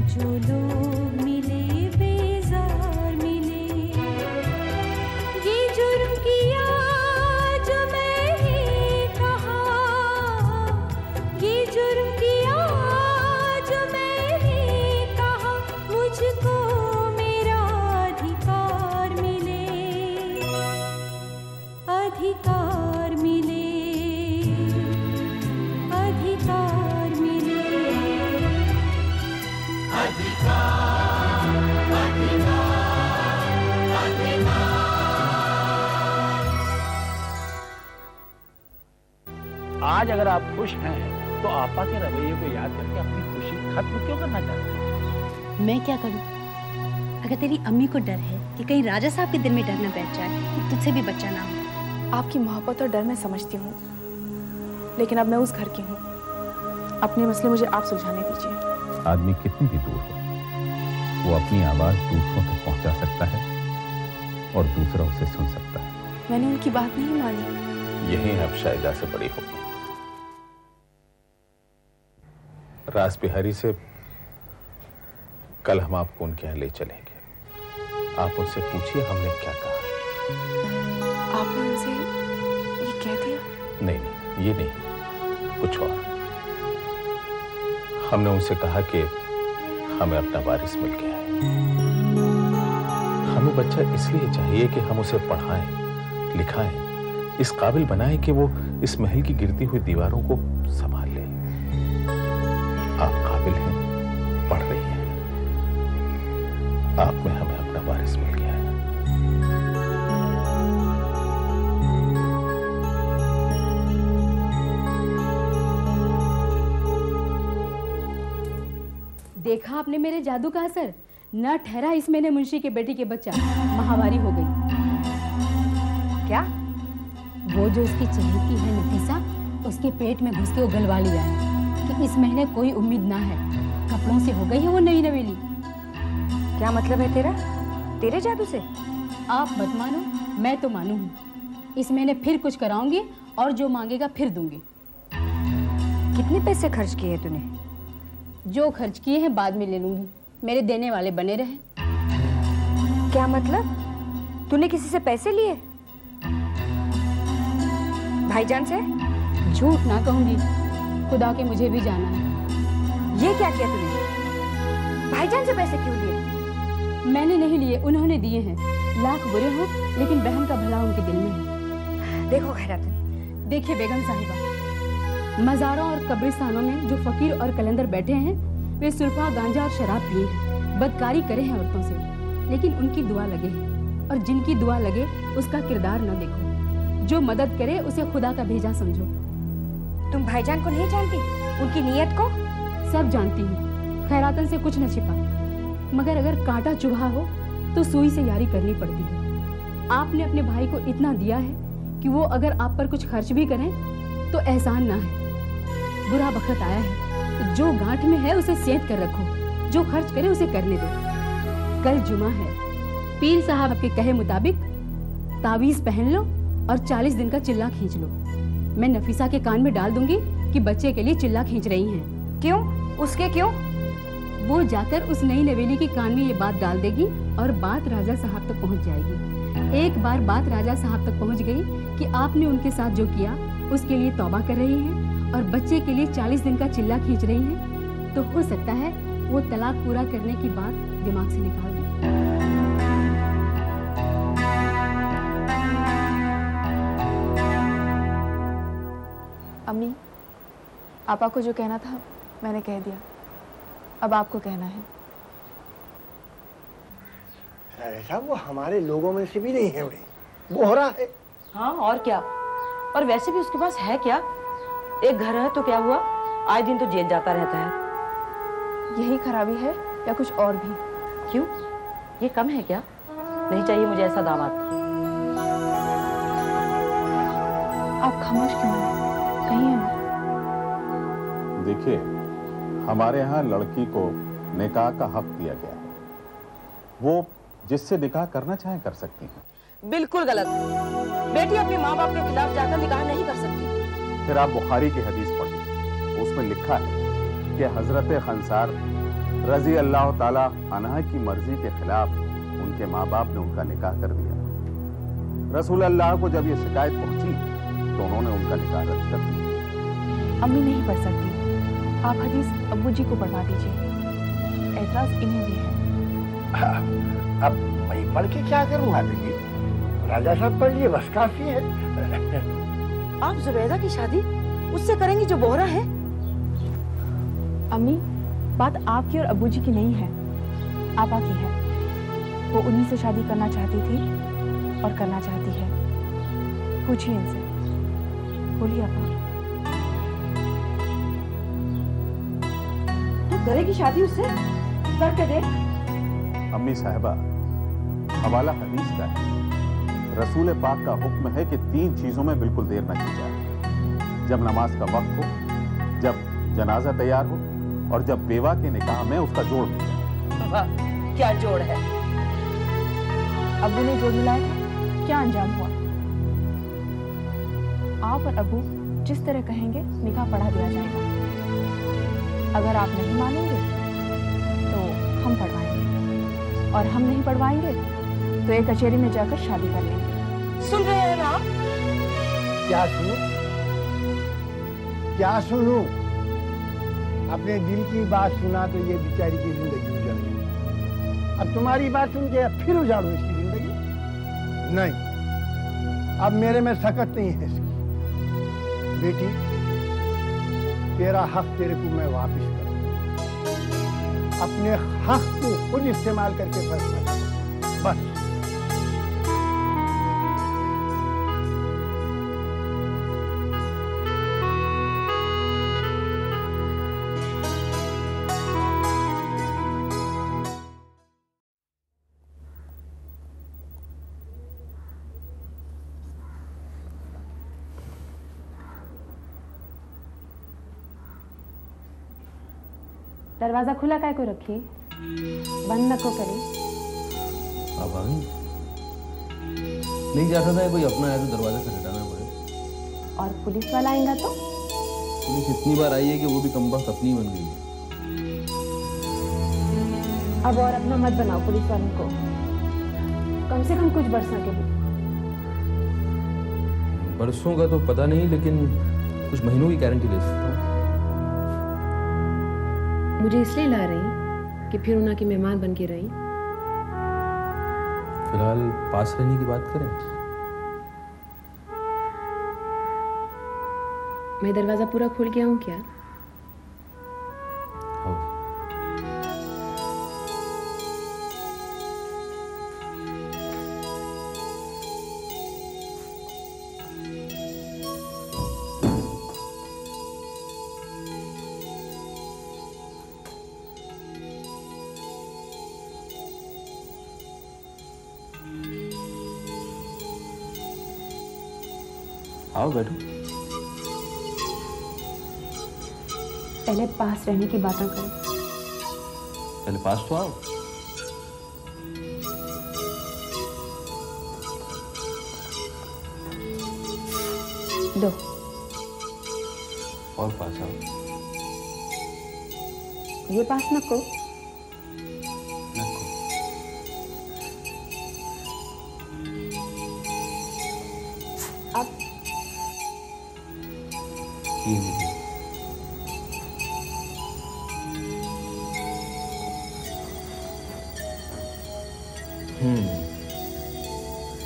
जो लोग मिले बेजार मिले, ये जुर्म किया जो मैंने कहा, ये जुर्म किया जो मैंने कहा, मुझको मेरा अधिकार मिले, अधिकार मिले, अधिकार मिले, आज अगर आप खुश हैं तो आपा के रवैये को याद करके अपनी खुशी खत्म क्यों करना चाहते हैं? मैं क्या करूं? अगर तेरी अम्मी को डर है कि कहीं राजा साहब के दिल में डर न बैठ जाए कि तुझसे भी बच्चा ना हो। आपकी मोहब्बत और डर मैं समझती हूँ, लेकिन अब मैं उस घर की हूँ। अपने मसले मुझे आप सुलझाने दीजिए। आदमी कितनी भी दूर हो, वो अपनी आवाज दूसरों तक पहुंचा सकता है और दूसरा उसे सुन सकता है। मैंने उनकी बात नहीं मानी। यही अब शायदा से बड़ी होगी। रास बिहारी से कल हम आपको उनके यहाँ ले चलेंगे। आप उनसे पूछिए हमने क्या कहा। आपने उनसे ये कह दिया? नहीं नहीं, ये नहीं, कुछ और। हमने उनसे कहा कि हमें अपना वारिस मिल गया है। हमें बच्चा इसलिए चाहिए कि हम उसे पढ़ाएं, लिखाएं, इस काबिल बनाएं कि वो इस महल की गिरती हुई दीवारों को संभाल ले। आप काबिल हैं, पढ़ रही हैं, आप में हमें अपना वारिस मिल गया है। देखा आपने मेरे जादू का असर? न ठहरा इस महीने मुंशी के बेटी के बच्चा, महावारी हो गई। क्या? वो जो उसकी चहेती है नफीसा, उसके पेट में घुस के उगलवा लिया है कि इस महीने कोई उम्मीद ना है। कपड़ों से हो गई है वो नई नवेली। क्या मतलब है तेरा? तेरे जादू से? आप मत मानो, मैं तो मानू हूँ। इस महीने फिर कुछ कराऊंगी और जो मांगेगा फिर दूंगी। कितने पैसे खर्च किए तूने? जो खर्च किए हैं बाद में ले लूंगी, मेरे देने वाले बने रहे। क्या मतलब? तूने किसी से पैसे लिए? भाईजान से? झूठ ना कहूंगी, खुदा के मुझे भी जाना है। ये क्या किया तूने? भाईजान से पैसे क्यों लिए? मैंने नहीं लिए, उन्होंने दिए हैं। लाख बुरे हो लेकिन बहन का भला उनके दिल में है। देखो खैरात, देखिए बेगम साहिबा, मज़ारों और कब्रिस्तानों में जो फकीर और कलंदर बैठे हैं वे सुल्फा, गांजा और शराब पिए हैं, बदकारी करे हैं औरतों से, लेकिन उनकी दुआ लगे है। और जिनकी दुआ लगे उसका किरदार न देखो, जो मदद करे उसे खुदा का भेजा समझो। तुम भाईजान को नहीं जानती, उनकी नीयत को? सब जानती हूँ, खैरातन से कुछ न छिपा, मगर अगर कांटा चुभा हो तो सुई से यारी करनी पड़ती है। आपने अपने भाई को इतना दिया है कि वो अगर आप पर कुछ खर्च भी करें तो एहसान ना है। बुरा वक्त आया है तो जो गांठ में है उसे सेंध कर रखो, जो खर्च करे उसे करने दो। कल जुमा है, पीर साहब के कहे मुताबिक तावीज पहन लो और 40 दिन का चिल्ला खींच लो। मैं नफीसा के कान में डाल दूंगी कि बच्चे के लिए चिल्ला खींच रही हैं। क्यों? उसके क्यों? वो जाकर उस नई नवेली के कान में ये बात डाल देगी और बात राजा साहब तक पहुंच जाएगी। एक बार बात राजा साहब तक पहुंच गई कि आपने उनके साथ जो किया उसके लिए तौबा कर रही हैं और बच्चे के लिए 40 दिन का चिल्ला खींच रही हैं, तो हो सकता है वो तलाक पूरा करने की बात दिमाग से निकाल दें। अम्मी, आपा को जो कहना था मैंने कह दिया, अब आपको कहना है। राजा वो हमारे लोगों में से भी नहीं है, वो हो रहा है। हाँ और क्या, और वैसे भी उसके पास है क्या? एक घर है तो क्या हुआ, आए दिन तो जेल जाता रहता है। यही खराबी है या कुछ और भी? क्यों, ये कम है क्या? नहीं चाहिए मुझे ऐसा दामाद। आप खामोश क्यों हैं? कहिए ना। देखिए, हमारे यहाँ लड़की को निकाह का हक दिया गया है, वो जिससे निकाह करना चाहे कर सकती हैं। बिल्कुल गलत, बेटी अपने माँ बाप के खिलाफ जाकर निकाह नहीं कर सकती। फिर आप बुखारी की हदीस पढ़िए, उसमें लिखा है कि हजरत खंसार रजी अल्लाह ताला अन्हा की मर्जी के खिलाफ उनके माँ बाप ने उनका निकाह कर दिया। रसूल अल्लाह को जब ये शिकायत पहुंची तो उन्होंने उनका निकाह रद्द कर दिया। अम्मी नहीं पढ़ सकती, आप हदीस अब्बू जी को पढ़वा दीजिए, एतराज इन्हें भी है। अब मैं पढ़ के क्या करूँगा बेटी, राजा साहब पढ़ लिए बस काफी है। आप जुबैदा की शादी उससे करेंगी जो बोहरा है? अम्मी, बात आपकी और अब्बू जी की नहीं है, आपा की है। वो उन्हीं से शादी करना चाहती थी और करना चाहती है। पूछिए इनसे। बोलिए आपा। तू करेगी शादी उससे? करके देख। अम्मी साहिबा, हवाला हदीस का है। रसूल पाक का हुक्म है कि 3 चीजों में बिल्कुल देर न की जाए। जब नमाज का वक्त हो, जब जनाजा तैयार हो और जब बेवा के निकाह में उसका जोड़ मिल जाए। वाह, क्या जोड़ है। अब्बू ने जोड़ मिलाया था, क्या अंजाम हुआ? आप और अब्बू जिस तरह कहेंगे निकाह पढ़ा दिया जाएगा। अगर आप नहीं मानेंगे तो हम पढ़वाएंगे, और हम नहीं पढ़वाएंगे तो एक कचहरी में जाकर शादी कर लेंगे। सुन रहे हैं ना आप? क्या सुनूं? क्या सुनूं? अपने दिल की बात सुना तो ये बेचारी की जिंदगी उजड़ गई। अब तुम्हारी बात सुन के फिर उजाड़ूं इसकी जिंदगी? नहीं, अब मेरे में सकत नहीं है इसकी। बेटी, तेरा हक तेरे को मैं वापस करूंगा। अपने हक को खुद इस्तेमाल करके फैसला करो, बस। दरवाजा खुला काय को रखिए, बंद नको करे। अब आ गई? नहीं चाहता था कोई अपना आया तो दरवाजा से हटाना पड़े। और पुलिस वाला आएगा तो? पुलिस इतनी बार आई है कि वो भी कमबख्त अपनी बन गई है। अब और अपना मत बनाओ पुलिस वालों को, कम से कम कुछ बरसों के लिए। बरसों का तो पता नहीं, लेकिन कुछ महीनों की गारंटी ले सकता हूँ। मुझे इसलिए ला रही कि फिर उन्हें की मेहमान बन के रही। फिलहाल पास रहने की बात करें। मैं दरवाजा पूरा खोल के आऊं क्या? आओ। आओ बैठो। पहले पास रहने की बातें करो। पहले पास तो आओ। दो और पास आओ। ये पास नको। नको। अब ये लीजिए।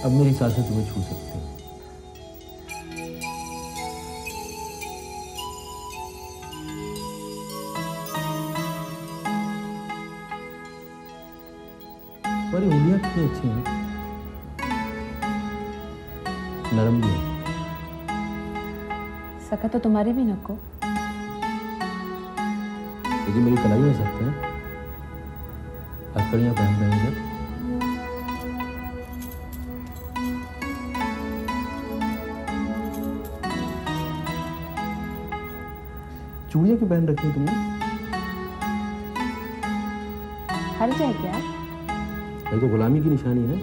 अब मेरी सांसें तुम्हें छू सकती हैं। तुम्हारी उंगलियां कितनी अच्छी हैं, नरम भी है। सका तो तुम्हारी भी नको। लेकिन मेरी कलाई में सकते हैं, हथकड़ियां पहन रहेंगे। चूड़ियां क्यों पहन रखी हैं तुमने? हर जाए क्या? ये तो गुलामी की निशानी है।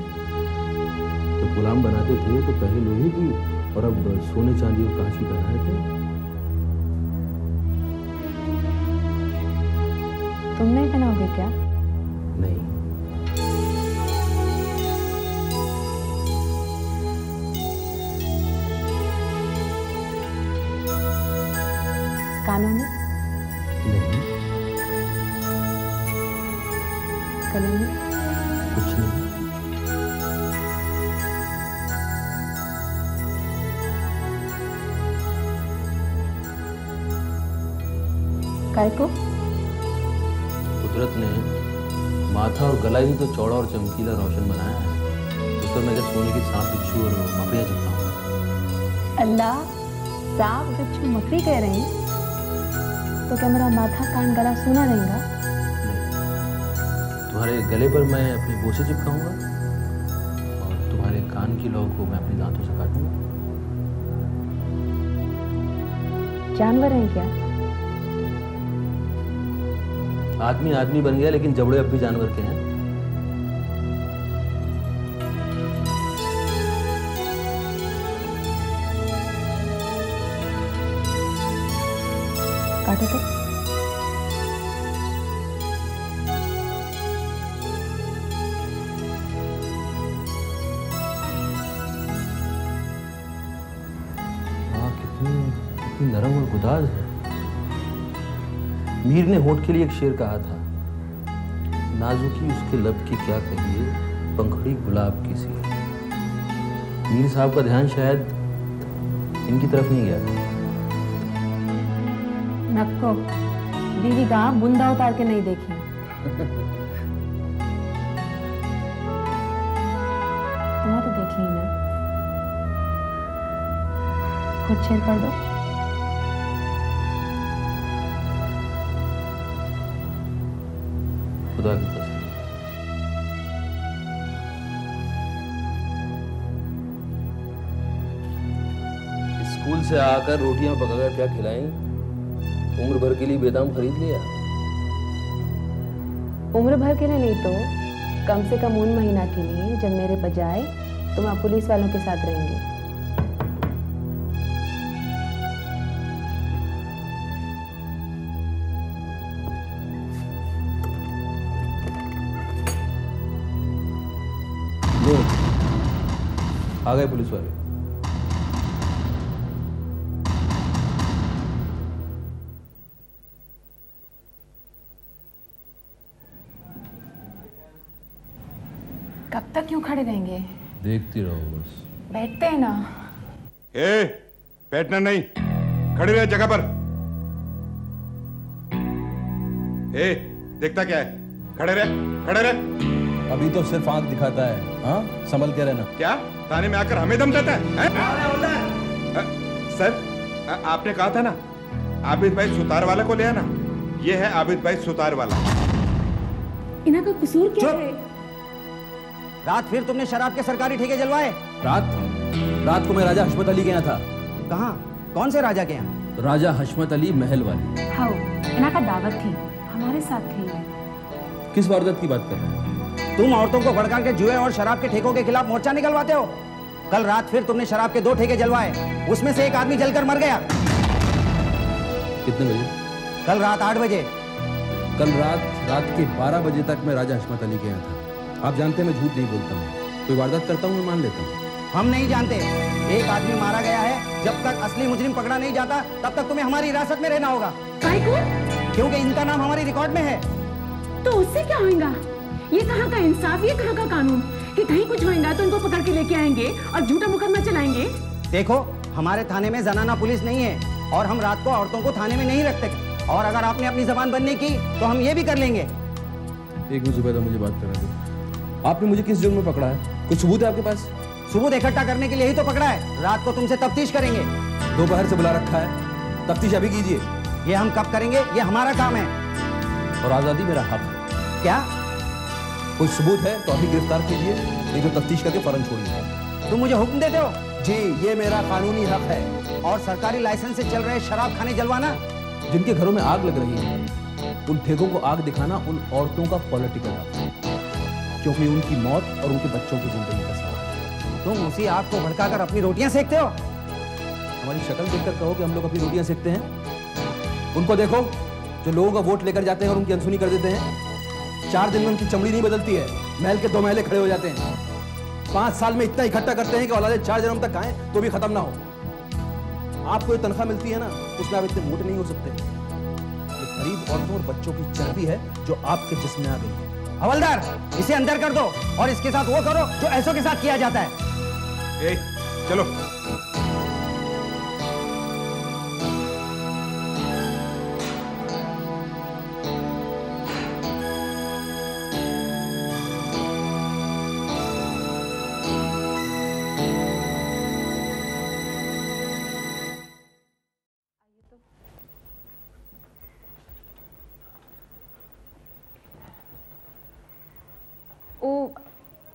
तो गुलाम बनाते थे तो पहले लोहे की, और अब सोने चांदी और कांच की पहना रहे थे। तो तुम नहीं पहनाओगे क्या? नहीं। कानों में? नहीं। गले में? कुछ नहीं। काय को? कुदरत ने माथा और गला ही तो चौड़ा और चमकीला रोशन बनाया है। उस पर मैं अगर सोने की सांप बिच्छू और मकड़ियाँ चिपकाऊंगा। अल्लाह, सांप बिच्छू मकड़ी कह रहे हैं तो क्या मेरा माथा कान गला सोना रहेगा? नहीं। तुम्हारे गले पर मैं अपनी बोसे चिपकाऊंगा और तुम्हारे कान की लौ को मैं अपने दांतों से काटूंगा। जानवर हैं क्या? आदमी आदमी बन गया लेकिन जबड़े अब भी जानवर के हैं। काटो तो। हाँ, कितनी नरम और गुदाज है। मीर ने होठ के लिए एक शेर कहा था, नाजुकी उसके लब की क्या कहिए, पंखड़ी गुलाब की सी है। मीर साहब का ध्यान शायद इनकी तरफ नहीं गया था। नक्को, बीवी का बुंदा उतार के नहीं देखी। तुम्हें तो देख ली ना। खुद शेर पढ़ दो। खुदा की कसम। स्कूल से आकर रोटियां पकाकर क्या खिलाई? उम्र भर के लिए बेदाम खरीद लिया। उम्र भर के लिए नहीं तो कम से कम उन महीना के लिए जब मेरे बजाय तुम आप पुलिस वालों के साथ रहेंगे। आ गए पुलिस वाले। कब तक क्यों खड़े रहेंगे? देखती रहो बस। बैठते हैं ना। बैठना नहीं, खड़े रहे जगह पर। देखता क्या है? खड़े रहे। अभी तो सिर्फ आंख दिखाता है। हाँ, संभल के रहना। क्या थाने में आकर हमें दम देता है? सर, आपने कहा था ना आबिद भाई सुतार वाला को ले आना। ये है आबिद भाई सुतार वाला। इन्हें का कसूर क्या है? रात फिर तुमने शराब के सरकारी ठेके जलवाए? रात को मैं राजा हशमत अली के यहाँ था। कहाँ? कौन से राजा के यहाँ? राजा हशमत अली महल वाली। हाँ, इन्हें का दावत थी, हमारे साथ थी। किस वारदात की बात कर रहे हैं? तुम औरतों को भड़का के जुए और शराब के ठेकों के खिलाफ मोर्चा निकलवाते हो। कल रात फिर तुमने शराब के 2 ठेके जलवाए, उसमें से एक आदमी जलकर मर गया। कितने बजे? कल रात 8 बजे। कल रात के 12 बजे तक मैं राजा हशमत अली के यहाँ था। आप जानते हैं मैं झूठ नहीं बोलता हूँ। कोई वारदात करता हूँ मैं मान लेता हूँ। हम नहीं जानते। एक आदमी मारा गया है। जब तक असली मुजरिम पकड़ा नहीं जाता तब तक तुम्हें हमारी हिरासत में रहना होगा। क्योंकि इनका नाम हमारी रिकॉर्ड में है। तो उससे क्या होगा? ये कहाँ का इंसाफ, ये कहाँ का कानून कि कहीं कुछ होगा तो इनको पकड़ के लेके आएंगे और झूठा मुकदमा चलाएंगे। देखो, हमारे थाने में जनाना पुलिस नहीं है और हम रात को औरतों को थाने में नहीं रखते। और अगर आपने अपनी जबान बंद नहीं की तो हम ये भी कर लेंगे। एक मिनट जुबैदा, मुझे बात करा दो। आपने मुझे किस जुर्म में पकड़ा है? कुछ सबूत है आपके पास? सबूत इकट्ठा करने के लिए ही तो पकड़ा है। रात को तुमसे तफ्तीश करेंगे। दोपहर से बुला रखा है, तफ्तीश अभी कीजिए। ये हम कब करेंगे? ये हमारा काम है। और आजादी मेरा हक है। क्या? कोई सबूत है तो अभी गिरफ्तार कीजिए, नहीं तो तफ्तीश करके फौरन छोड़िए। तुम मुझे हुक्म देते हो? जी, ये मेरा कानूनी हक है। और सरकारी लाइसेंस से चल रहे शराब खाने जलवाना? जिनके घरों में आग लग रही है उन ठेकों को आग दिखाना उन औरतों का पॉलिटिकल हक है, क्योंकि उनकी मौत और उनके बच्चों की जिंदगी का सवाल है। तुम उसी आग को भड़काकर अपनी रोटियां सेकते हो। हमारी शक्ल देखकर कहो कि हम लोग अपनी रोटियां सेकते हैं। उनको देखो, जो लोगों का वोट लेकर जाते हैं और उनकी अनसुनी कर देते हैं। 4 दिन में उनकी चमड़ी नहीं बदलती है, महल के 2 महले खड़े हो जाते हैं। 5 साल में इतना इकट्ठा करते हैं कि औलादे 4 जन्म तक खाएं तो भी खत्म ना हो। आपको ये तनख्वाह मिलती है ना, उसमें आप इतने मोटे नहीं हो सकते। ये गरीब औरतों और बच्चों की चर्बी है जो आपके जिस्म में आ गई है। हवलदार, इसे अंदर कर दो और इसके साथ वो करो जो ऐसों के साथ किया जाता है। चलो।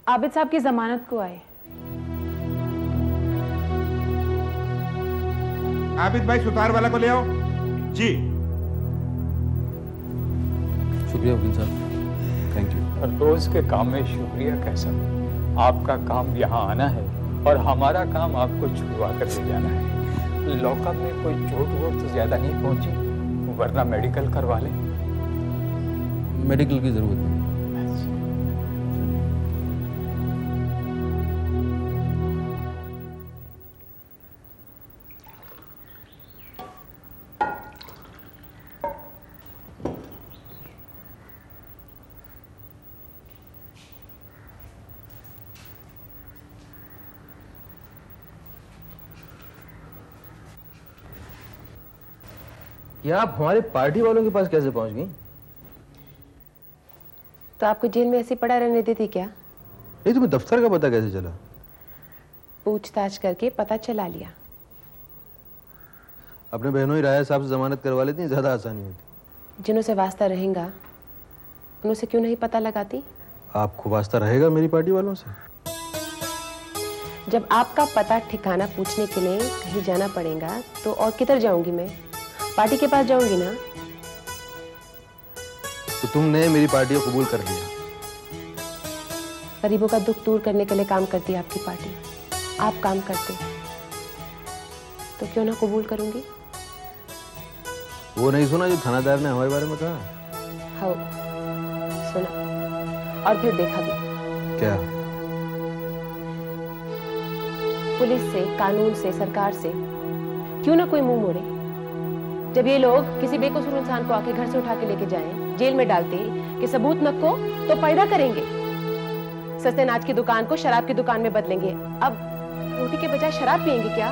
आबिद साहब की जमानत को आए। आबिद भाई सुतार वाला को ले आओ। जी। शुक्रिया वकील साहब, थैंक यू। रोज के काम में शुक्रिया कैसा? आपका काम यहाँ आना है और हमारा काम आपको छुड़वा कर ले जाना है। लॉकअप में कोई चोट वोट तो ज्यादा नहीं पहुंची, वरना मेडिकल करवा लें। मेडिकल की जरूरत नहीं। ये आप हमारे पार्टी वालों के पास कैसे पहुंच गई? तो आपको जेल में ऐसे पड़ा रहने देती क्या? नहीं, तुम्हें दफ्तर का पता कैसे चला? पूछताछ करके पता चला लिया। अपने बहनों ही राया साहब से जमानत करवा लेती हैं, ज्यादा आसानी होती। जिनों से वास्ता रहेगा उनसे क्यों नहीं पता लगाती? आपको वास्ता रहेगा मेरी पार्टी वालों से? जब आपका पता ठिकाना पूछने के लिए कहीं जाना पड़ेगा तो और किधर जाऊंगी मैं? पार्टी के पास जाऊंगी ना। तो तुमने मेरी पार्टी को कबूल कर लिया? गरीबों का दुख दूर करने के लिए काम करती है आपकी पार्टी। आप काम करते तो क्यों ना कबूल करूंगी। वो नहीं सुना जो थानादार ने हमारे बारे में कहा? हाँ सुना और फिर देखा भी। क्या? पुलिस से, कानून से, सरकार से क्यों ना कोई मुंह मोड़े। जब ये लोग किसी बेकसूर इंसान को आके घर से उठा के लेके जाएं, जेल में डालते कि सबूत न को तो पर्दा करेंगे। सस्ते अनाज की दुकान को शराब की दुकान में बदलेंगे। अब रोटी के बजाय शराब पिएंगे क्या?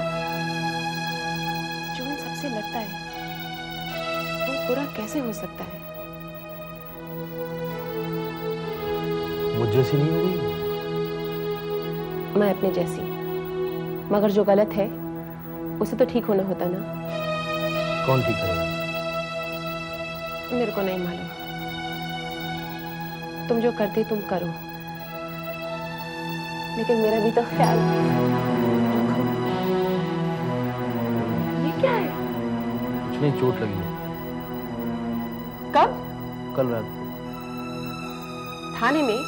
जो इन सबसे लड़ता है वो बुरा कैसे हो सकता है? मुझ जैसी नहीं हो गई? मैं अपने जैसी, मगर जो गलत है उसे तो ठीक होना होता ना। कौन ठीक करेगा? मेरे को नहीं मालूम। तुम जो करते तुम करो, लेकिन मेरा भी तो ख्याल रखो। ये क्या है? कुछ नहीं, चोट लगी है। कब? कल रात को। थाने में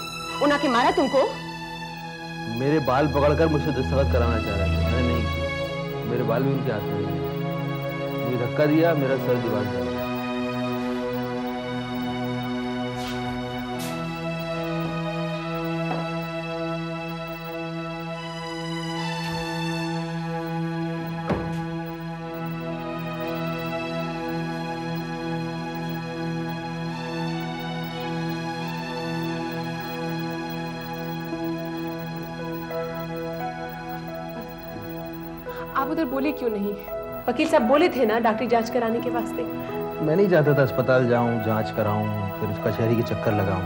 उन्हें के मारा तुमको? मेरे बाल पकड़कर मुझसे दस्तखत कराना चाह रहे थे, मैंने नहीं किया। मेरे बाल भी उनके हाथ में नहीं। मुझे धक्का दिया, मेरा सर दीवार पे। आप उधर बोले क्यों नहीं? वकील साहब बोले थे ना डॉक्टरी जांच कराने के वास्ते। मैं नहीं चाहता था अस्पताल जाऊं, जांच कराऊं, फिर उसका कचहरी के चक्कर लगाऊं।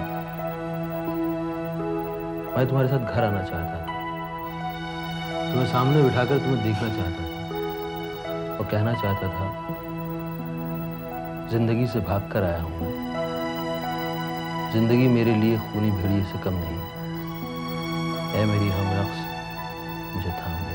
मैं तुम्हारे साथ घर आना चाहता था, तुम्हें सामने बिठाकर तुम्हें देखना चाहता था और कहना चाहता था जिंदगी से भागकर आया हूं मैं। जिंदगी मेरे लिए खूनी भेड़िए से कम नहीं। ऐ मेरी हमरख्स, मुझे थाम ले।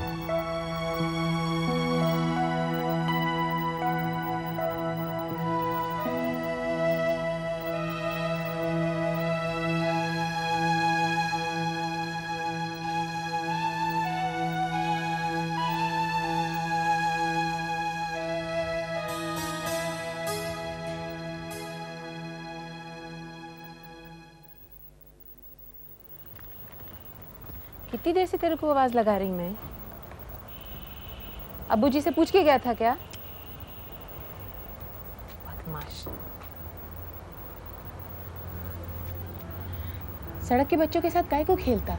कितनी देर से तेरे को आवाज लगा रही मैं? अब्बू जी से पूछ के गया था क्या? बदमाश। सड़क के बच्चों के साथ काय को खेलता?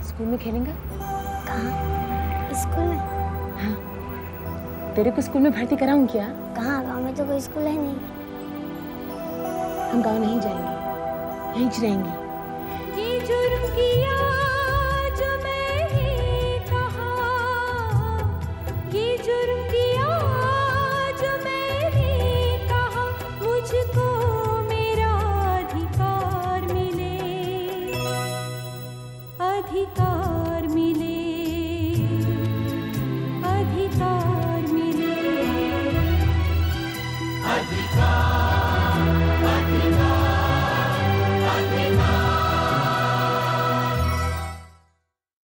स्कूल में खेलेंगा? कहाँ? स्कूल में? हाँ। तेरे को स्कूल में भर्ती कराऊं क्या? कहाँ? गांव में तो कोई स्कूल है नहीं। हम गांव नहीं जाएंगे, यहीं रहेंगे। ये जुर्म किया जो मैंने कहा, ये जुर्म किया जो मैंने कहा, मुझको मेरा अधिकार मिले, अधिकार मिले, अधिकार मिले, अधिकार